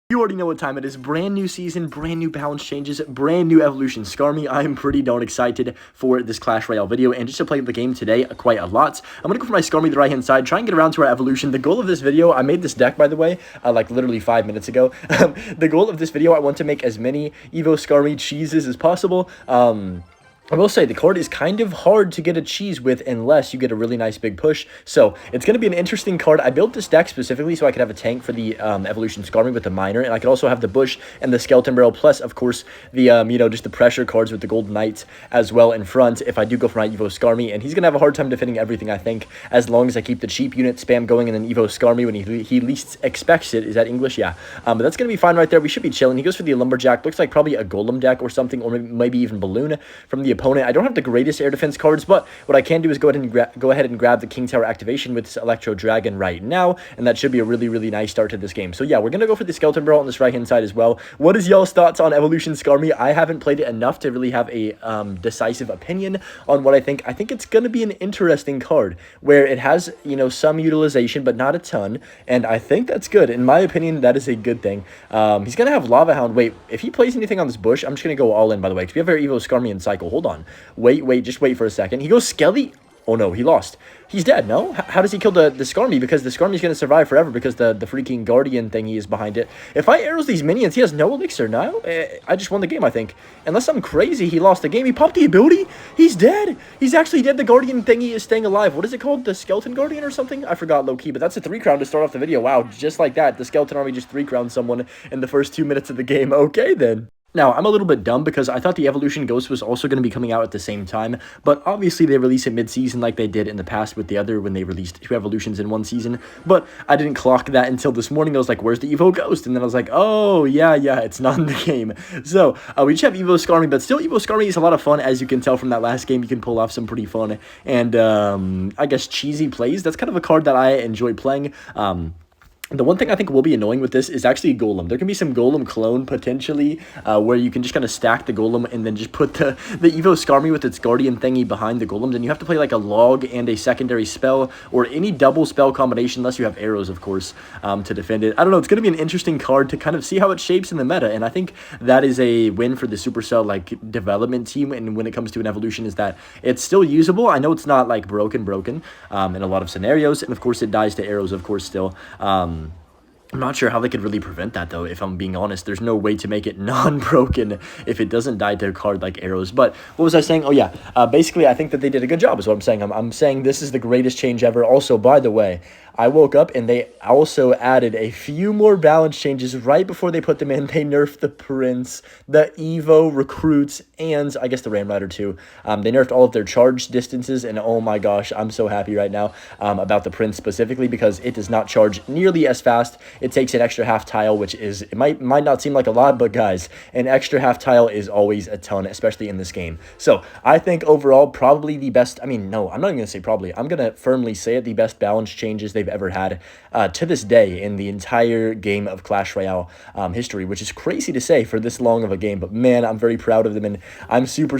You already know what time it is. Brand new season, brand new balance changes, brand new evolution. Skarmy, I am pretty darn excited for this Clash Royale video and just to play the game today quite a lot. I'm going to go for my Skarmy the right-hand side, try and get around to our evolution. The goal of this video, I made this deck, by the way, like literally 5 minutes ago. The goal of this video, I want to make as many Evo Skarmy cheeses as possible. I will say, the card is kind of hard to get a cheese with unless you get a really nice big push. So, it's going to be an interesting card. I built this deck specifically so I could have a tank for the Evolution Skarmy with the Miner. And I could also have the Bush and the Skeleton Barrel. Plus, of course, the, just the pressure cards with the Golden Knight as well in front if I do go for my Evo Skarmy. And he's going to have a hard time defending everything, I think, as long as I keep the cheap unit spam going and then Evo Skarmy when he least expects it. Is that English? Yeah. But that's going to be fine right there. We should be chilling. He goes for the Lumberjack. Looks like probably a Golem deck or something, or maybe even Balloon from the opponent. I don't have the greatest air defense cards, but what I can do is go ahead and grab the King Tower activation with this Electro Dragon right now, and that should be a really, really nice start to this game. So yeah, we're going to go for the Skeleton Barrel on this right-hand side as well. What is y'all's thoughts on Evolution Skarmy? I haven't played it enough to really have a decisive opinion on what I think. I think it's going to be an interesting card where it has, some utilization, but not a ton, and I think that's good. In my opinion, that is a good thing. He's going to have Lava Hound. Wait, if he plays anything on this Bush, I'm just going to go all in, by the way, because we have our Evo Skarmy in cycle. Hold on. Just wait for a second. He goes Skelly. Oh no, he lost. He's dead, no? How does he kill the Skarmy? Because the Skarmy's going to survive forever because the freaking Guardian thingy is behind it. If I arrows these minions, he has no elixir now. I just won the game, I think. Unless I'm crazy, he lost the game. He popped the ability. He's dead. He's actually dead. The Guardian thingy is staying alive. What is it called? The Skeleton Guardian or something? I forgot low-key, but that's a 3-crown to start off the video. Wow, just like that. The Skeleton Army just 3-crowned someone in the first 2 minutes of the game. Okay, then. Now, I'm a little bit dumb because I thought the Evolution Ghost was also going to be coming out at the same time, but obviously they release it mid-season like they did in the past with the other when they released 2 Evolutions in 1 season, but I didn't clock that until this morning. I was like, where's the Evo Ghost? And then I was like, oh, yeah, it's not in the game. So, we just have Evo Skarmy, but still Evo Skarmy is a lot of fun. As you can tell from that last game, you can pull off some pretty fun and, I guess, cheesy plays. That's kind of a card that I enjoy playing. The one thing I think will be annoying with this is actually Golem. There can be some Golem clone, potentially, where you can just kind of stack the Golem and then just put the Evo Skarmy with its Guardian thingy behind the Golems, and you have to play like a log and a secondary spell, or any double spell combination, unless you have arrows, of course, to defend it. I don't know, it's going to be an interesting card to kind of see how it shapes in the meta, and I think that is a win for the Supercell, development team, and when it comes to an evolution, is that it's still usable. I know it's not, broken, in a lot of scenarios, and of course, it dies to arrows, of course, still. I'm not sure how they could really prevent that, though, if I'm being honest. There's no way to make it non-broken if it doesn't die to a card like arrows. But what was I saying? Oh, yeah. Basically, I think that they did a good job is what I'm saying. I'm saying this is the greatest change ever. Also, by the way, I woke up and they also added a few more balance changes right before they put them in. They nerfed the Prince, the Evo Recruits, and I guess the Ram Rider too. They nerfed all of their charge distances, and oh my gosh, I'm so happy right now about the Prince specifically because it does not charge nearly as fast. It takes an extra half tile, which is, it might not seem like a lot, but guys, an extra half tile is always a ton, especially in this game. So I think overall, probably the best, no, I'm not even going to say probably. I'm going to firmly say it, the best balance changes they've ever had to this day in the entire game of Clash Royale history, which is crazy to say for this long of a game, but man, I'm very proud of them, and I'm super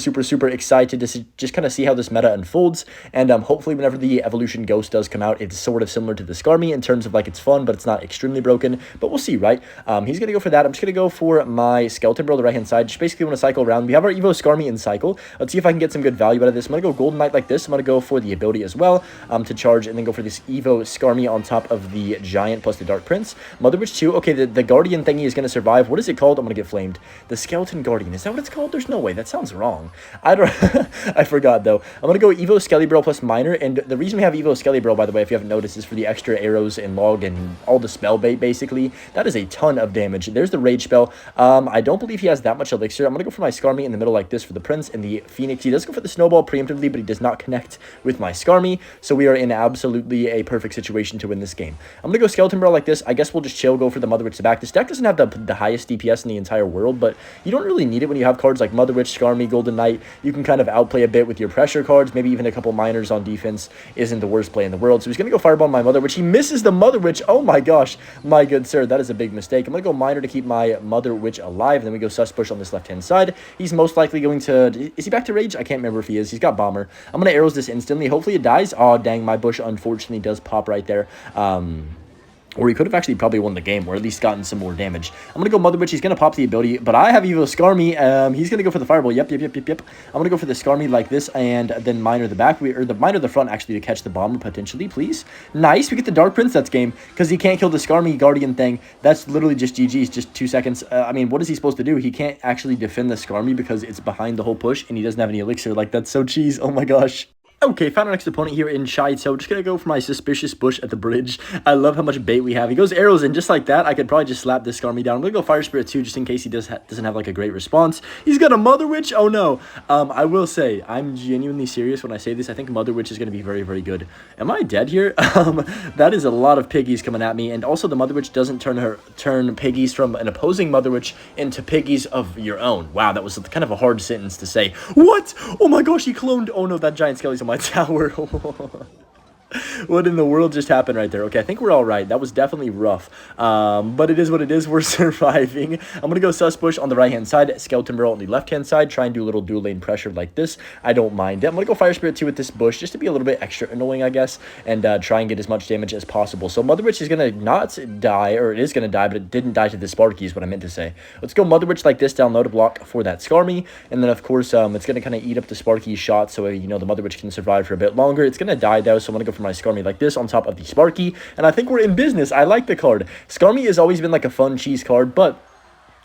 excited to just kind of see how this meta unfolds, and hopefully whenever the Evolution Ghost does come out, it's sort of similar to the Skarmy in terms of, it's fun, but it's not extremely broken, but we'll see, right? He's going to go for that. I'm just going to go for my Skeleton Barrel, the right-hand side. Just basically want to cycle around. We have our Evo Skarmy in cycle. Let's see if I can get some good value out of this. I'm going to go Golden Knight like this. I'm going to go for the ability as well to charge, and then go for this Evo Skarmy on top of the Giant plus the Dark Prince. Mother Witch 2. Okay, the Guardian thingy is going to survive. What is it called? I'm going to get flamed. The Skeleton Guardian. Is that what it's called? There's no way. That sounds wrong. I don't... I forgot, though. I'm going to go Evo Skelly Barrel plus Miner, and the reason we have Evo Skelly Barrel, by the way, if you haven't noticed, is for the extra arrows and log and all the spell bait, basically. That is a ton of damage. There's the Rage spell. I don't believe he has that much elixir. I'm going to go for my Skarmy in the middle like this for the Prince and the Phoenix. He does go for the Snowball preemptively, but he does not connect with my Skarmy, so we are in absolutely a perfect situation to win this game. I'm going to go Skeleton Barrel like this. I guess we'll just chill, go for the Mother Witch to back. This deck doesn't have the highest DPS in the entire world, but you don't really need it when you have cards like Mother Witch, Skarmy, Golden Knight. You can kind of outplay a bit with your pressure cards. Maybe even a couple miners on defense isn't the worst play in the world. So he's going to go Fireball my Mother Witch. He misses the Mother Witch. Oh my gosh, my good sir, that is a big mistake. I'm going to go Miner to keep my Mother Witch alive. And then we go Sus Bush on this left-hand side. He's most likely going to... Is he back to Rage? I can't remember if he is. He's got Bomber. I'm going to arrows this instantly. Hopefully it dies. Oh, dang, my Bush unfortunately does pop right there. Or he could have actually probably won the game, or at least gotten some more damage. I'm going to go Mother Witch. He's going to pop the ability, but I have Evo Skarmy. He's going to go for the Fireball. Yep. I'm going to go for the Skarmy like this, and then Miner the back, or the Miner the front, actually, to catch the Bomber, potentially, please. Nice. We get the Dark Princess game, because he can't kill the Skarmy Guardian thing. That's literally just GG's, just 2 seconds. I mean, what is he supposed to do? He can't actually defend the Skarmy because it's behind the whole push, and he doesn't have any elixir. Like, that's so cheese. Oh my gosh. Okay, found our next opponent here in Shito. Just gonna go for my Suspicious Bush at the bridge. I love how much bait we have. He goes arrows in just like that. I could probably just slap this Skarmy down. I'm gonna go Fire Spirit too, just in case he doesn't have like a great response. He's got a Mother Witch. Oh no. I will say, I'm genuinely serious when I say this. I think Mother Witch is gonna be very, very good. Am I dead here? That is a lot of piggies coming at me, and also the Mother Witch doesn't turn piggies from an opposing Mother Witch into piggies of your own. Wow, that was kind of a hard sentence to say. What? Oh my gosh, he cloned. Oh no, that giant skelly's on my tower. What in the world just happened right there? Okay, I think we're all right. That was definitely rough. But it is what it is. We're surviving. I'm going to go Sus Bush on the right-hand side, Skeleton Barrel on the left-hand side, try and do a little dual lane pressure like this. I don't mind it. I'm going to go Fire Spirit 2 with this Bush just to be a little bit extra annoying, I guess, and try and get as much damage as possible. So Mother Witch is going to not die, or it is going to die, but it didn't die to the Sparky is what I meant to say. Let's go Mother Witch like this down low to block for that Skarmy, and then, of course, it's going to kind of eat up the Sparky's shot, so, you know, the Mother Witch can survive for a bit longer. It's going to die, though, so I'm going to go for my Skarmy like this on top of the Sparky, and I think we're in business. I like the card. Skarmy has always been like a fun cheese card, but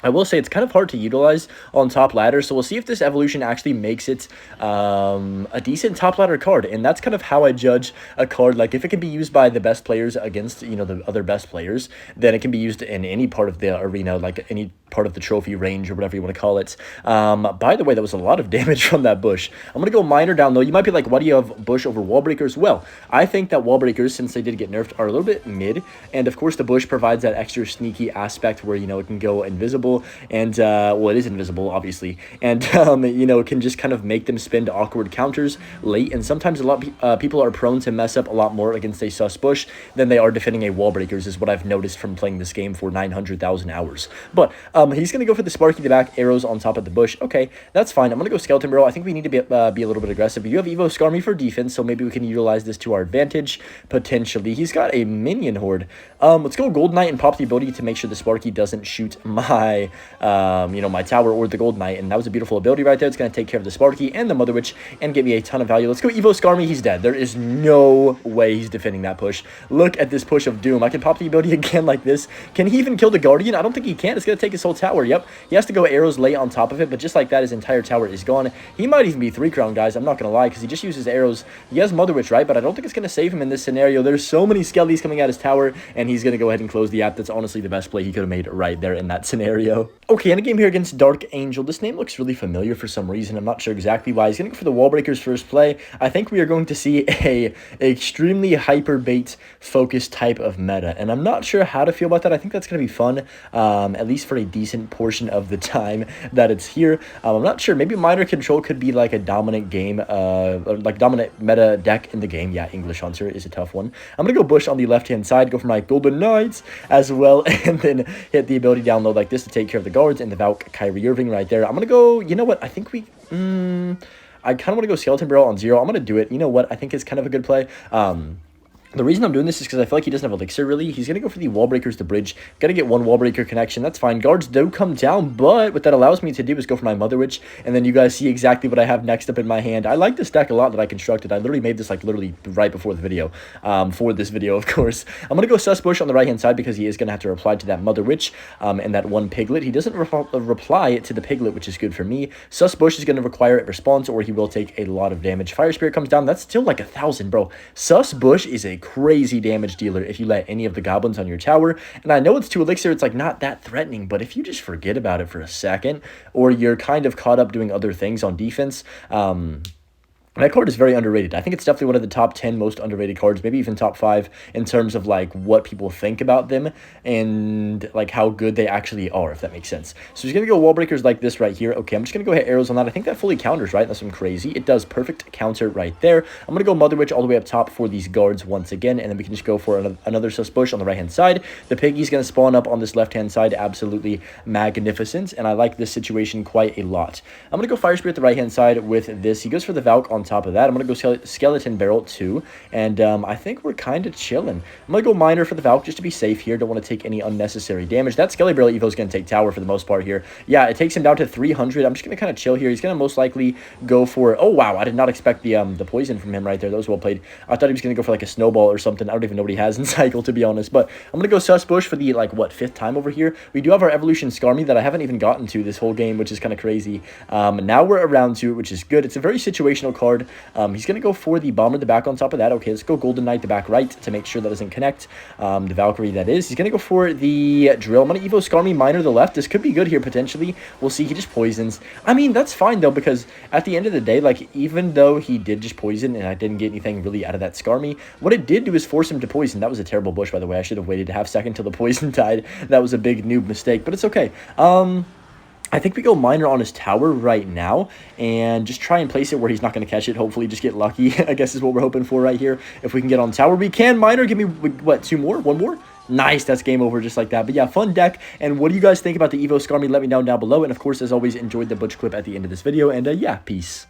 I will say it's kind of hard to utilize on top ladder, so we'll see if this evolution actually makes it a decent top ladder card, and that's kind of how I judge a card. Like, if it can be used by the best players against, you know, the other best players, then it can be used in any part of the arena, like any part of the trophy range or whatever you want to call it. By the way, that was a lot of damage from that Bush. I'm going to go Miner down low. You might be like, why do you have Bush over Wall Breakers? Well, I think that Wall Breakers, since they did get nerfed, are a little bit mid, and of course the Bush provides that extra sneaky aspect where, you know, it can go invisible, and, well, it is invisible, obviously, and, you know, it can just kind of make them spend awkward counters late, and sometimes a lot of people are prone to mess up a lot more against a Sus Bush than they are defending a Wall Breakers, is what I've noticed from playing this game for 900,000 hours. But, he's going to go for the Sparky the back, arrows on top of the Bush. Okay, that's fine. I'm going to go Skeleton Barrel. I think we need to be a little bit aggressive. You have Evo Skarmy for defense, so maybe we can utilize this to our advantage, potentially. He's got a minion horde. Let's go Gold Knight and pop the ability to make sure the Sparky doesn't shoot my, you know, my tower or the Gold Knight, and that was a beautiful ability right there. It's going to take care of the Sparky and the Mother Witch and give me a ton of value. Let's go Evo Skarmy. He's dead. There is no way he's defending that push. Look at this push of doom. I can pop the ability again like this. Can he even kill the Guardian? I don't think he can. It's going to take his whole tower. Yep, he has to go arrows late on top of it, but just like that, his entire tower is gone. He might even be 3-crown, guys. I'm not going to lie, because he just uses arrows. He has Mother Witch, right? But I don't think it's going to save him in this scenario. There's so many skellies coming at his tower, and he's going to go ahead and close the app. That's honestly the best play he could have made right there in that scenario. Okay, in a game here against Dark Angel, this name looks really familiar for some reason. I'm not sure exactly why. He's going to go for the Wall Breakers first play. I think we are going to see a extremely hyper bait focused type of meta, and I'm not sure how to feel about that. I think that's going to be fun, at least for a decent portion of the time that it's here. I'm not sure. Maybe Miner Control could be like a dominant game, like dominant meta deck in the game. Yeah, English Hunter is a tough one. I'm going to go Bush on the left-hand side, go for my Golden Knights as well, and then hit the ability down low like this to take care of the guards and the Valk Kyrie Irving right there. I'm going to go, you know what, I think we, I kind of want to go Skeleton Barrel on 0. I'm going to do it. You know what, I think it's kind of a good play. The reason I'm doing this is because I feel like he doesn't have Elixir, really. He's going to go for the Wall Breakers to bridge. Got to get one Wall Breaker connection. That's fine. Guards do come down, but what that allows me to do is go for my Mother Witch, and then you guys see exactly what I have next up in my hand. I like this deck a lot that I constructed. I literally made this, like, literally right before the video, for this video, of course. I'm going to go Sus Bush on the right-hand side because he is going to have to reply to that Mother Witch and that one Piglet. He doesn't reply to the Piglet, which is good for me. Sus Bush is going to require a response, or he will take a lot of damage. Fire Spirit comes down. That's still like 1,000, bro. Sus Bush is a crazy damage dealer if you let any of the goblins on your tower, and I know it's 2 elixir, it's like not that threatening, but if you just forget about it for a second, or you're kind of caught up doing other things on defense, that card is very underrated. I think it's definitely one of the top 10 most underrated cards, maybe even top 5 in terms of like what people think about them and like how good they actually are, if that makes sense. So he's going to go Wall Breakers like this right here. Okay, I'm just going to go hit arrows on that. I think that fully counters, right? That's I'm crazy. It does perfect counter right there. I'm going to go Mother Witch all the way up top for these guards once again, and then we can just go for another Sus Bush on the right-hand side. The Piggy's going to spawn up on this left-hand side. Absolutely magnificent, and I like this situation quite a lot. I'm going to go Fire Spirit the right-hand side with this. He goes for the Valk on on top of that. I'm going to go Skeleton Barrel too, and I think we're kind of chilling. I'm going to go Miner for the Valk just to be safe here. Don't want to take any unnecessary damage. That Skelly Barrel Evo is going to take Tower for the most part here. Yeah, it takes him down to 300. I'm just going to kind of chill here. He's going to most likely go for... Oh, wow. I did not expect the poison from him right there. That was well played. I thought he was going to go for like a snowball or something. I don't even know what he has in cycle, to be honest. But I'm going to go Sus Bush for the, like, what, 5th time over here. We do have our Evolution Skarmy that I haven't even gotten to this whole game, which is kind of crazy. Now we're around to, which is good. It's a very situational card. He's going to go for the Bomber, the back on top of that. Okay, let's go Golden Knight, the back right, to make sure that doesn't connect. The Valkyrie, that is. He's going to go for the Drill. I'm going to Evo Skarmy Miner the left. This could be good here, potentially. We'll see. He just poisons. I mean, that's fine, though, because at the end of the day, like, even though he did just poison and I didn't get anything really out of that Skarmy, what it did do is force him to poison. That was a terrible bush, by the way. I should have waited a half second till the poison died. That was a big noob mistake, but it's okay. I think we go Miner on his tower right now and just try and place it where he's not going to catch it. Hopefully just get lucky, I guess is what we're hoping for right here. If we can get on tower, we can. Miner, give me, what, 2 more? 1 more? Nice, that's game over just like that. But yeah, fun deck. And what do you guys think about the Evo Skarmy? Let me know down below. And of course, as always, enjoyed the Butch clip at the end of this video. And yeah, peace.